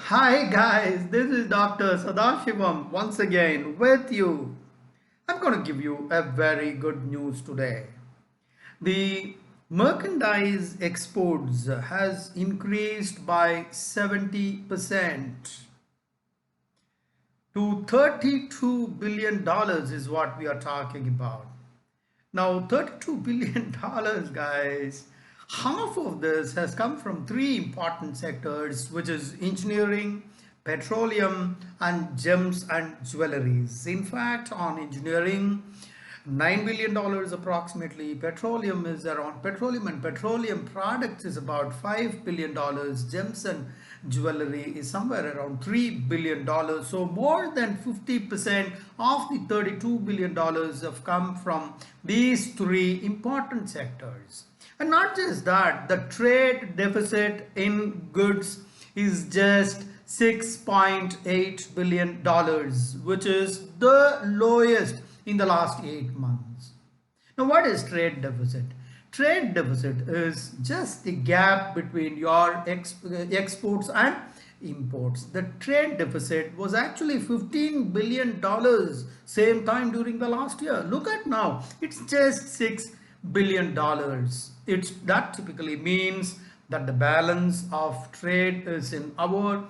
Hi guys, this is Dr. Sadasivam once again with you. I'm going to give you a very good news today. The merchandise exports has increased by 70% to $32 billion is what we are talking about. Now, $32 billion, guys, half of this has come from three important sectors, which is engineering, petroleum, and gems and jewelries. In fact, on engineering, $9 billion approximately. Petroleum and petroleum products is about $5 billion. Gems and jewelry is somewhere around $3 billion. So more than 50% of the $32 billion have come from these three important sectors. And not just that, the trade deficit in goods is just $6.8 billion, which is the lowest in the last 8 months. Now, what is trade deficit? Trade deficit is just the gap between your exports and imports. The trade deficit was actually $15 billion same time during the last year. Look at now, it's just $6 billion. That typically means that the balance of trade is in our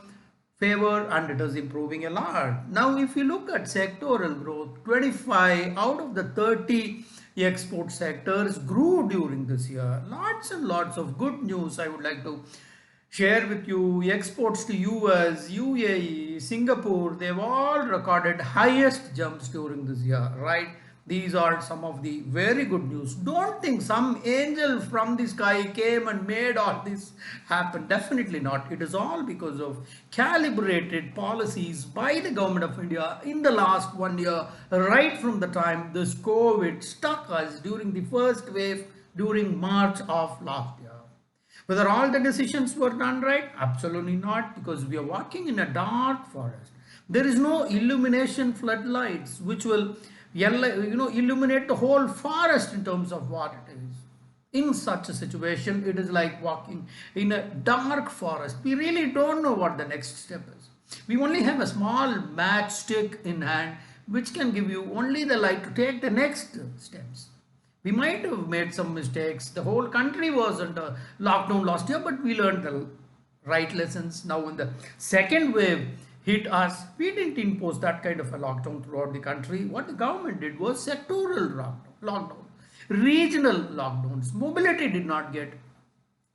favor and it is improving a lot. Now, if you look at sectoral growth, 25 out of the 30 export sectors grew during this year. Lots and lots of good news I would like to share with you. Exports to US, UAE, Singapore, they've all recorded highest jumps during this year, right? These are some of the very good news. Don't think some angel from the sky came and made all this happen. Definitely not. It is all because of calibrated policies by the government of India in the last 1 year, right from the time this COVID struck us during the first wave during March of last year. Whether all the decisions were done right? Absolutely not, because we are walking in a dark forest. There is no illumination floodlights which will illuminate the whole forest in terms of what it is. In such a situation, it is like walking in a dark forest. We really don't know what the next step is. We only have a small matchstick in hand which can give you only the light to take the next steps. We might have made some mistakes. The whole country was under lockdown last year, but we learned the right lessons. Now, when the second wave hit us, we didn't impose that kind of a lockdown throughout the country. What the government did was sectoral lockdown, regional lockdowns. Mobility did not get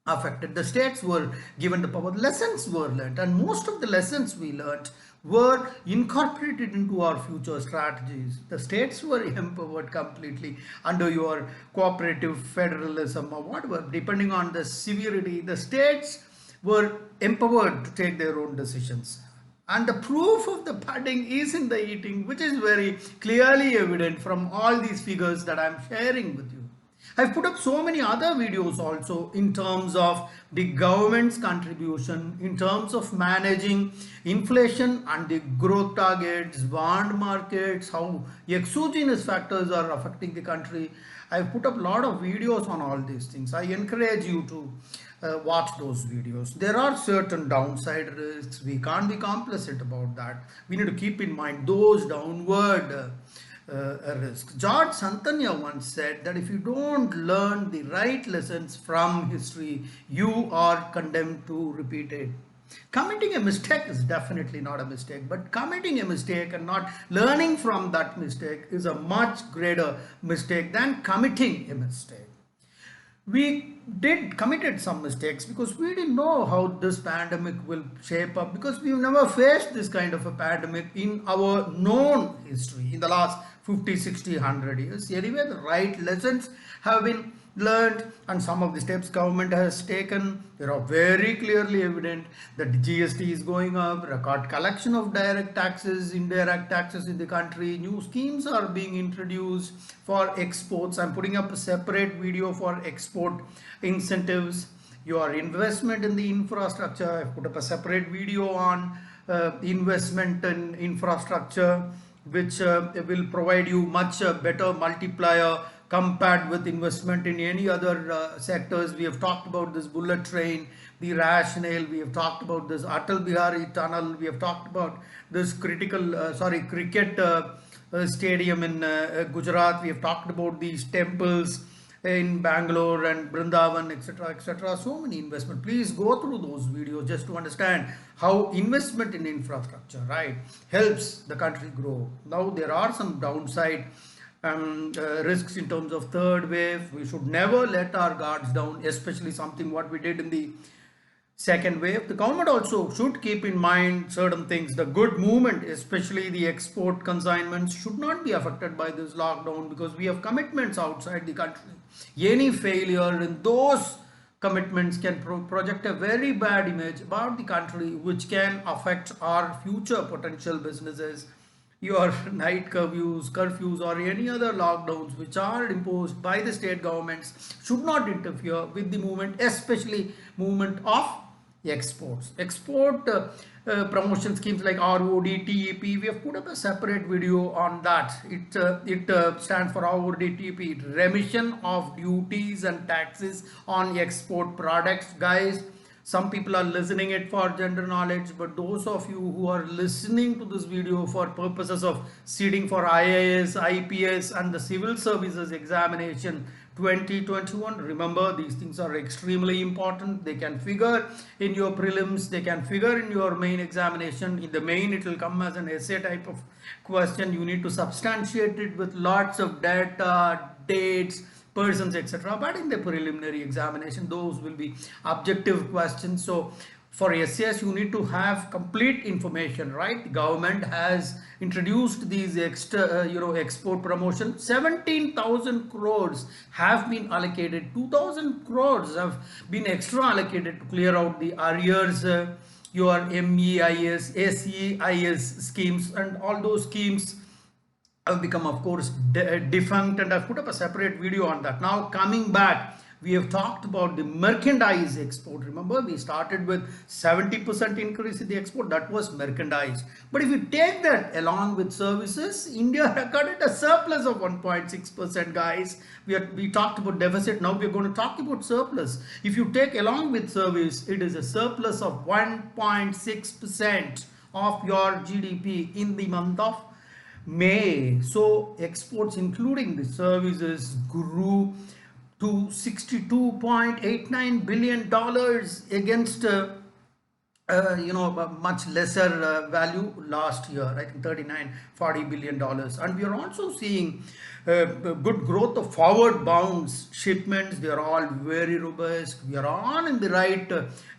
affected. The states were given the power. Lessons were learned, and most of the lessons we learned were incorporated into our future strategies. The states were empowered completely under your cooperative federalism or whatever, depending on the severity. The states were empowered to take their own decisions. And the proof of the pudding is in the eating, which is very clearly evident from all these figures that I'm sharing with you. I've put up so many other videos also in terms of the government's contribution, in terms of managing inflation and the growth targets, bond markets, how exogenous factors are affecting the country. I've put up a lot of videos on all these things. I encourage you to watch those videos. There are certain downside risks. We can't be complacent about that. We need to keep in mind those downward risks. George Santanya once said that if you don't learn the right lessons from history, you are condemned to repeat it. Committing a mistake is definitely not a mistake, but committing a mistake and not learning from that mistake is a much greater mistake than committing a mistake. We committed some mistakes because we didn't know how this pandemic will shape up, because we've never faced this kind of a pandemic in our known history in the last 50, 60, 100 years. Anyway, the right lessons have been learned, and some of the steps government has taken, they are very clearly evident that the GST is going up, record collection of direct taxes, indirect taxes in the country, new schemes are being introduced for exports. I'm putting up a separate video for export incentives, your investment in the infrastructure. I've put up a separate video on investment in infrastructure, which will provide you much better multiplier compared with investment in any other sectors. We have talked about this bullet train, the rationale. We have talked about this Atal Bihari tunnel. We have talked about this cricket stadium in Gujarat. We have talked about these temples in Bangalore and Brindavan, etc., etc. So many investment. Please go through those videos just to understand how investment in infrastructure, right, helps the country grow. Now there are some downside risks in terms of third wave. We should never let our guards down, especially something what we did in the second wave. The government also should keep in mind certain things. The good movement, especially the export consignments, should not be affected by this lockdown because we have commitments outside the country. Any failure in those commitments can project a very bad image about the country, which can affect our future potential businesses. Your night curfews or any other lockdowns which are imposed by the state governments should not interfere with the movement, especially movement of exports. Export promotion schemes like ROD, TEP, we have put up a separate video on that. It stands for ROD, TEP, remission of duties and taxes on export products. Guys, some people are listening it for general knowledge, but those of you who are listening to this video for purposes of sitting for IAS, IPS and the civil services examination 2021, remember these things are extremely important. They can figure in your prelims, they can figure in your main examination. In the main, it will come as an essay type of question. You need to substantiate it with lots of data, dates, persons, etc. But in the preliminary examination, those will be objective questions. So for SAS, you need to have complete information, right? The government has introduced these extra, export promotion. 17,000 crores have been allocated. 2,000 crores have been extra allocated to clear out the arrears, your MEIS, SEIS schemes, and all those schemes have become, of course, defunct, and I've put up a separate video on that. Now coming back, we have talked about the merchandise export. Remember, we started with 70% increase in the export. That was merchandise. But if you take that along with services, India recorded a surplus of 1.6%, guys. We talked about deficit. Now we're going to talk about surplus. If you take along with service, it is a surplus of 1.6% of your GDP in the month of May. So exports including the services grew to $62.89 billion against a much lesser value last year, I think $39-40 billion. And we are also seeing good growth of forward bounds shipments. They are all very robust. We are on in the right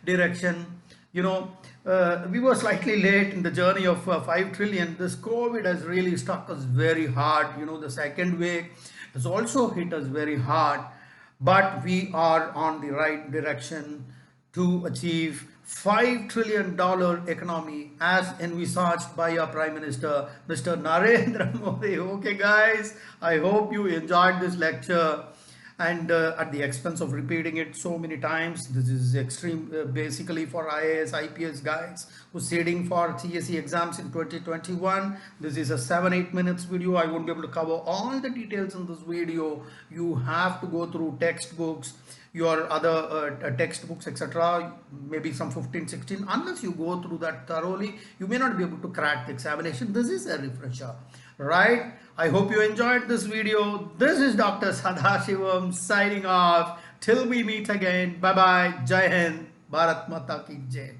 direction. We were slightly late in the journey of 5 trillion. This COVID has really struck us very hard. The second wave has also hit us very hard, but we are on the right direction to achieve $5 trillion economy as envisaged by our Prime Minister, Mr. Narendra Modi. Okay, guys, I hope you enjoyed this lecture. And at the expense of repeating it so many times, this is extreme, basically for IAS, IPS guys who's sitting for CSE exams in 2021. This is a 7-8 minutes video. I won't be able to cover all the details in this video. You have to go through textbooks, your other textbooks, etc. Maybe some 15-16. Unless you go through that thoroughly, you may not be able to crack the examination. This is a refresher, right? I hope you enjoyed this video. This is Dr. Sadasivam signing off. Till we meet again. Bye bye. Jai Hind. Bharat Mata Ki Jai.